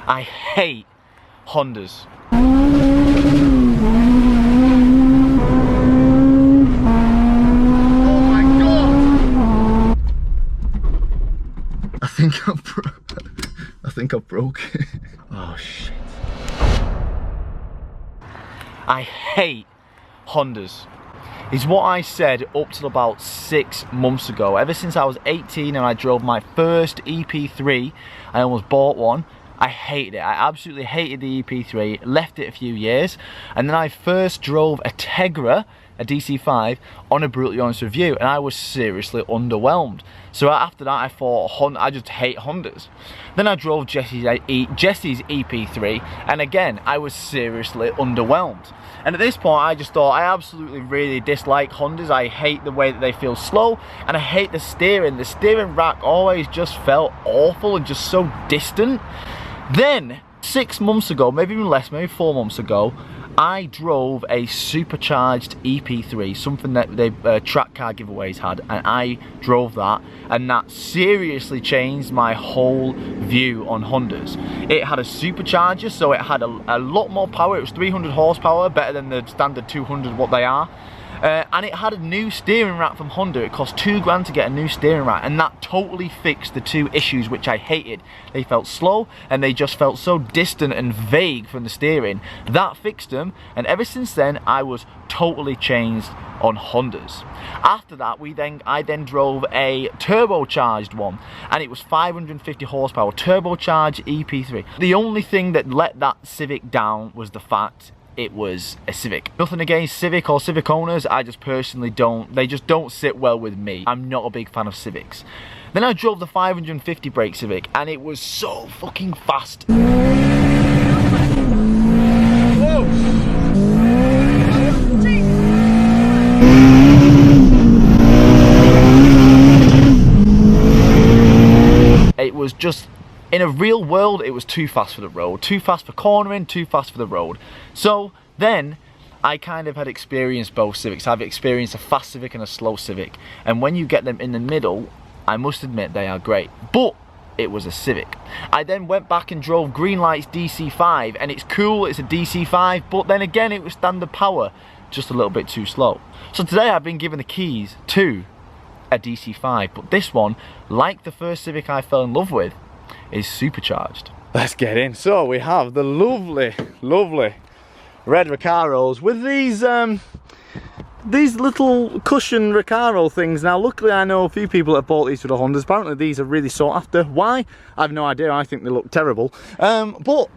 I hate Hondas. Oh my god! I think I broke it. Oh shit. I hate Hondas. Is what I said up till about 6 months ago. Ever since I was 18 and I drove my first EP3, I almost bought one. I hated it. I absolutely hated the EP3, left it a few years, and then I first drove a Integra, a DC5, on a brutally honest review, and I was seriously underwhelmed. So after that I thought, I just hate Hondas. Then I drove Jesse's EP3, and again I was seriously underwhelmed. And at this point I just thought, I absolutely really dislike Hondas. I hate the way that they feel slow, and I hate the steering. The steering rack always just felt awful and just so distant. Then 6 months ago, maybe even less, maybe 4 months ago, I drove a supercharged EP3, something that the track car giveaways had, and I drove that, and that seriously changed my whole view on Hondas. It had a supercharger, so it had a lot more power. It was 300 horsepower, better than the standard 200 what they are. And it had a new steering rack from Honda. It cost $2 grand to get a new steering rack, and that totally fixed the two issues which I hated. They felt slow, and they just felt so distant and vague from the steering. That fixed them, and ever since then I was totally changed on Hondas. After that, I then drove a turbocharged one, and it was 550 horsepower, turbocharged EP3. The only thing that let that Civic down was the fact it was a Civic. Nothing against Civic or Civic owners, I just personally they just don't sit well with me. I'm not a big fan of Civics. Then I drove the 550 brake Civic, and it was so fucking fast. Whoa. It was just, in a real world, it was too fast for the road, too fast for cornering, too fast for the road. So then I kind of had experienced both Civics. I've experienced a fast Civic and a slow Civic, and when you get them in the middle, I must admit they are great, but it was a Civic. I then went back and drove Greenlight's DC5, and it's cool, it's a DC5, but then again it was standard power, just a little bit too slow. So today I've been given the keys to a DC5, but this one, like the first Civic I fell in love with, is supercharged. Let's get in. So we have the lovely red Recaros with these little cushion Recaro things. Now luckily I know a few people that have bought these for the Hondas. Apparently these are really sought after. Why? I have no idea. I think they look terrible. But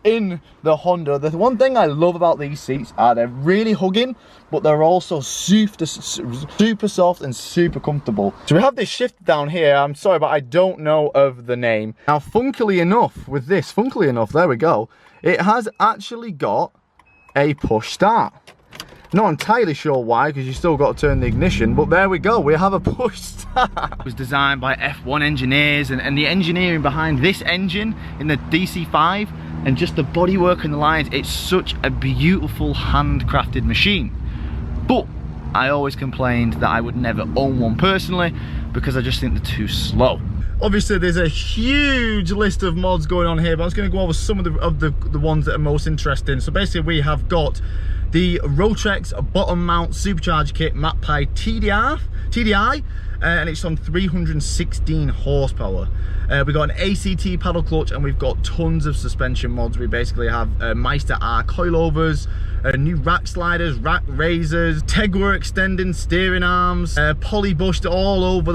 in the Honda, the one thing I love about these seats are they're really hugging, but they're also super soft and super comfortable. So we have this shift down here. I'm sorry, but I don't know of the name. Now funkily enough with this, there we go, it has actually got a push start. Not entirely sure why, because you still got to turn the ignition, but there we go, we have a push start. It was designed by F1 engineers, and the engineering behind this engine in the DC5 and just the bodywork and the lines, it's such a beautiful handcrafted machine. But I always complained that I would never own one personally because I just think they're too slow. Obviously there's a huge list of mods going on here, but I was going to go over some of the ones that are most interesting. So basically we have got the Rotrex bottom mount supercharger kit MapPi TDI, and it's on 316 horsepower. We've got an ACT paddle clutch, and we've got tons of suspension mods. We basically have Meister R coilovers, new rack sliders, rack raisers, Integra extending steering arms, polybushed all over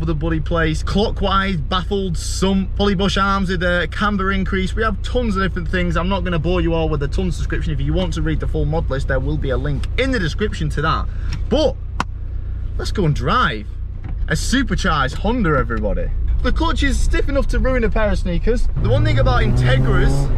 the bloody place, clockwise baffled sump, polybush arms with a camber increase. We have tons of different things. I'm not going to bore you all with a tons description. If you want to read the full mod list, there will be a link in the description to that. But let's go and drive a supercharged Honda, everybody. The clutch is stiff enough to ruin a pair of sneakers. The one thing about Integras,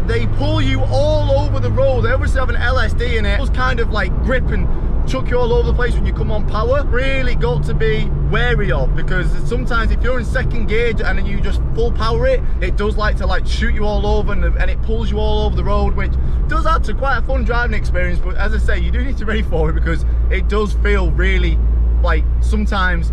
they pull you all over the road. They obviously have an LSD in it. It's kind of like grip and chuck you all over the place when you come on power. Really got to be wary of, because sometimes if you're in second gear and then you just full power it, it does like to shoot you all over, and it pulls you all over the road, which does add to quite a fun driving experience. But as I say, you do need to be ready for it, because it does feel really, like, sometimes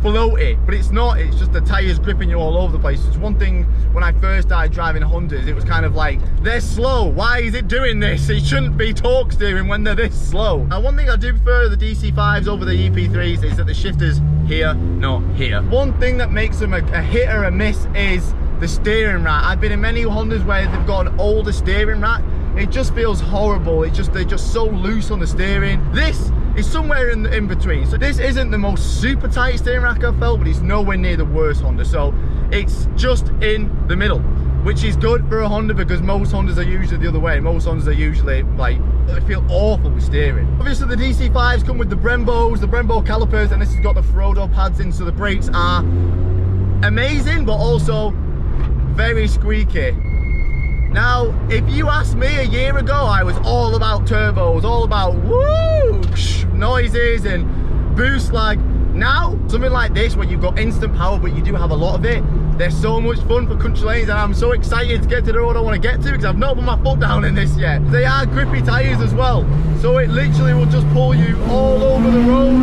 floaty, but it's not. It's just the tyres gripping you all over the place. It's one thing when I first started driving Hondas, it was kind of like, they're slow, why is it doing this? It shouldn't be torque steering when they're this slow. Now one thing I do prefer the DC5s over the EP3s is that the shifter's here, not here. One thing that makes them a hit or a miss is the steering rack. I've been in many Hondas where they've got an older steering rack. It just feels horrible. They're just so loose on the steering. This is somewhere in between. So this isn't the most super tight steering rack I've felt, but it's nowhere near the worst Honda. So it's just in the middle, which is good for a Honda because most Hondas are usually the other way. Most Hondas are usually like, I feel awful with steering. Obviously the DC5s come with the Brembos, the Brembo calipers, and this has got the Frodo pads in, so the brakes are amazing, but also very squeaky. Now, if you asked me a year ago, I was all about turbos, all about whoosh noises and boost lag. Now, something like this where you've got instant power, but you do have a lot of it, they're so much fun for country lanes, and I'm so excited to get to the road I want to get to because I've not put my foot down in this yet. They are grippy tyres as well, so it literally will just pull you all over the road.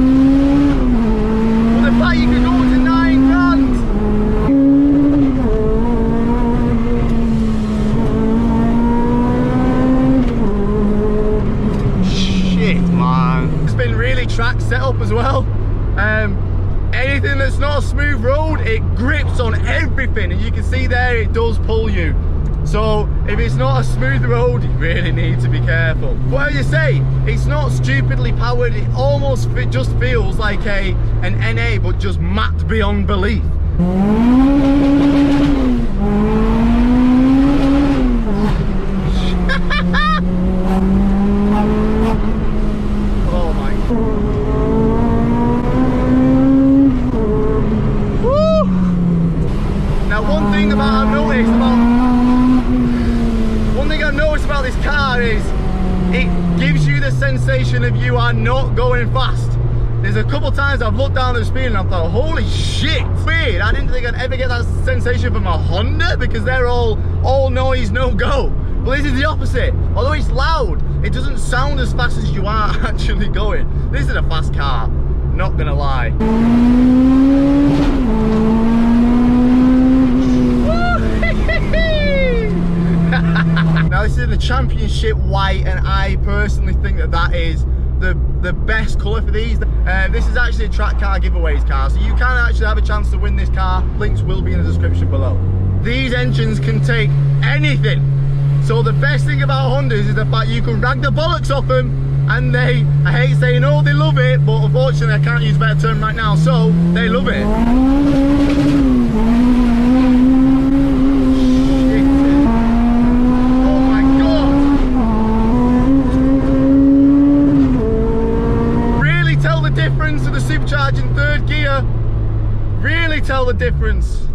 But the fact you can go to 9 grand. Track setup as well. Anything that's not a smooth road, it grips on everything, and you can see there it does pull you. So if it's not a smooth road, you really need to be careful. But as you say, it's not stupidly powered. It just feels like an NA, but just matte beyond belief. Sensation of you are not going fast. There's a couple times I've looked down at the speed and I've thought, holy shit, weird. I didn't think I'd ever get that sensation from a Honda because they're all noise, no go. But this is the opposite. Although it's loud, it doesn't sound as fast as you are actually going. This is a fast car, not gonna lie. Now this is in the championship white, and I personally think that is the best colour for these. This is actually a track car giveaways car, so you can actually have a chance to win this car. Links will be in the description below. These engines can take anything. So the best thing about Hondas is the fact you can rag the bollocks off them, and I hate saying, oh, they love it, but unfortunately I can't use a better term right now, so they love it. Supercharged in third gear, really tell the difference.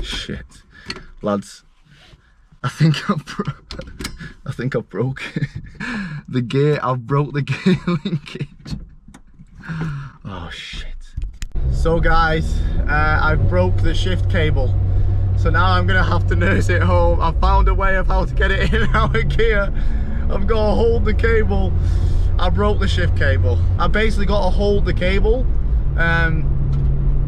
Shit, lads, I think I've broke the gear. I've broke the gear linkage. Oh shit. So guys, I've broke the shift cable. So now I'm gonna have to nurse it home. I've found a way of how to get it in and out of gear. I've got to hold the cable. I broke the shift cable. I basically got to hold the cable and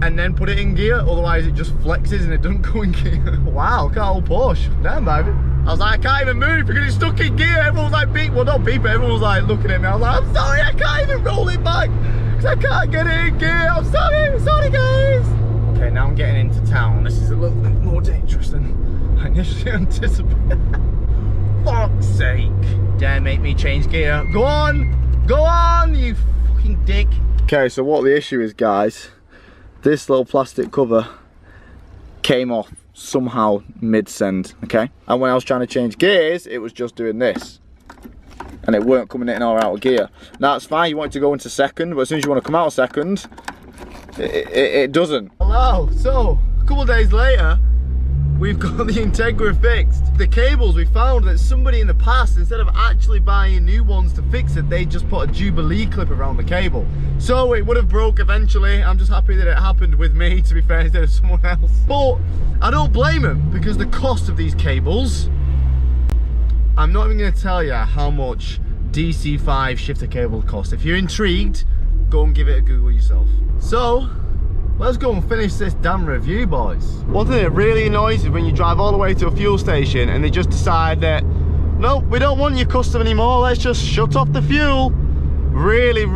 then put it in gear, otherwise it just flexes and it doesn't go in gear. Wow, can't hold Porsche. Damn, baby. I was like, I can't even move because it's stuck in gear. Everyone was like, beep, well not beep, everyone was like looking at me. I was like, I'm sorry, I can't even roll it back because I can't get it in gear. I'm sorry guys. Okay, now I'm getting into town. This is a little bit more dangerous than I initially anticipated. Fuck's sake. Dare make me change gear. Go on, you fucking dick. Okay, so what the issue is, guys, this little plastic cover came off somehow mid-send, okay? And when I was trying to change gears, it was just doing this. And it weren't coming in or out of gear. Now, it's fine, you want it to go into second, but as soon as you want to come out of second, it doesn't. Hello, so a couple of days later, we've got the Integra fixed. The cables, we found that somebody in the past, instead of actually buying new ones to fix it, they just put a Jubilee clip around the cable. So it would have broke eventually. I'm just happy that it happened with me, to be fair, instead of someone else. But I don't blame them, because the cost of these cables I'm not even going to tell you how much DC5 shifter cable costs. If you're intrigued, go and give it a Google yourself. So, let's go and finish this damn review, boys. One thing that really annoys is when you drive all the way to a fuel station and they just decide that, no, we don't want your custom anymore, let's just shut off the fuel. Really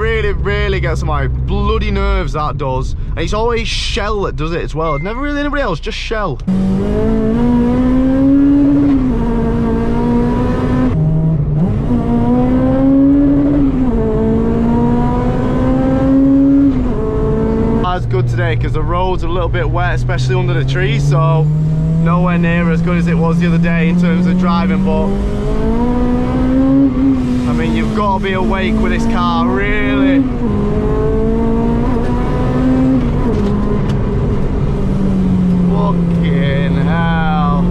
gets on my bloody nerves, that does. And it's always Shell that does it as well. It's never really anybody else, just Shell. That's good today because the road's a little bit wet, especially under the trees, so nowhere near as good as it was the other day in terms of driving, but I mean, you've got to be awake with this car, really. Fucking hell.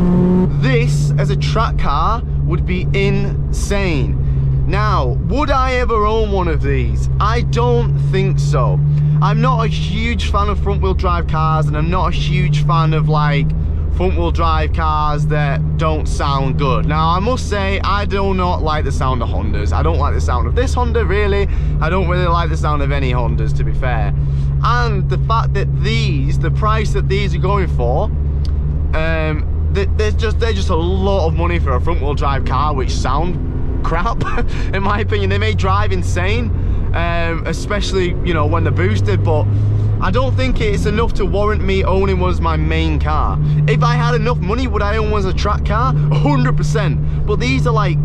This, as a track car, would be insane. Now, would I ever own one of these? I don't think so. I'm not a huge fan of front-wheel drive cars, and I'm not a huge fan of, like, front-wheel drive cars that don't sound good. Now, I must say, I do not like the sound of Hondas. I don't like the sound of this Honda, really. I don't really like the sound of any Hondas, to be fair. And the fact that these, the price that these are going for, they're just a lot of money for a front-wheel drive car, which sound crap, in my opinion. They may drive insane, especially, you know, when they're boosted, but I don't think it's enough to warrant me owning one as my main car. If I had enough money, would I own one as a track car? 100%. But these are like,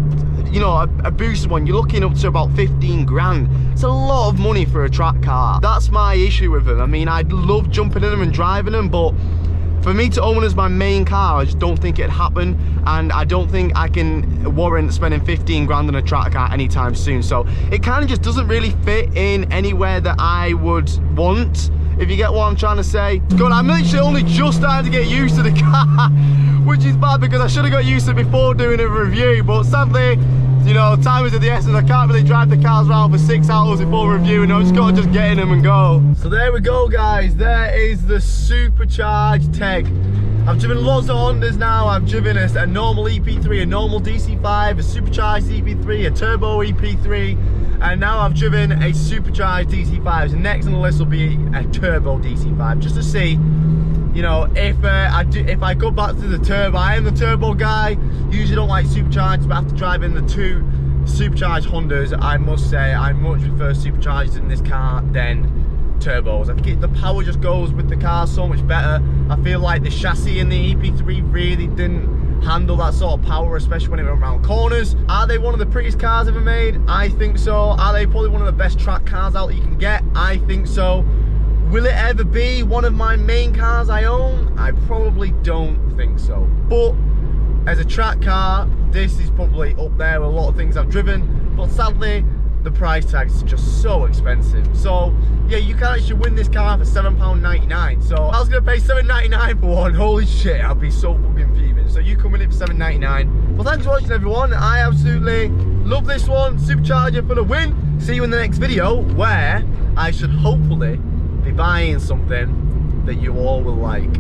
you know, a boosted one, you're looking up to about 15 grand. It's a lot of money for a track car. That's my issue with them. I mean, I'd love jumping in them and driving them, but for me to own as my main car, I just don't think it'd happen, and I don't think I can warrant spending 15 grand on a track car anytime soon. So it kind of just doesn't really fit in anywhere that I would want, if you get what I'm trying to say. God, I'm literally only just starting to get used to the car, which is bad because I should have got used to it before doing a review, but sadly, you know, time is of the essence. I can't really drive the cars around for 6 hours before reviewing. I just got to just get in them and go. So there we go, guys. There is the Supercharged Tech. I've driven lots of Hondas now. I've driven a normal EP3, a normal DC5, a Supercharged EP3, a turbo EP3, and now I've driven a Supercharged DC5. So next on the list will be a turbo DC5, just to see, you know, if I go back to the turbo. I am the turbo guy. Usually don't like supercharged, but after driving the two supercharged Hondas, I must say I much prefer supercharged in this car than turbos. I think the power just goes with the car so much better. I feel like the chassis in the EP3 really didn't handle that sort of power, especially when it went around corners. Are they one of the prettiest cars ever made? I think so. Are they probably one of the best track cars out that you can get? I think so. Will it ever be one of my main cars I own? I probably don't think so. But as a track car, this is probably up there with a lot of things I've driven. But sadly, the price tag is just so expensive. So yeah, you can actually win this car for £7.99. So I was gonna pay £7.99 for one. Holy shit, I'd be so fucking fuming. So you can win it for £7.99. Well, thanks for watching, everyone. I absolutely love this one. Supercharger for the win. See you in the next video, where I should hopefully be buying something that you all will like.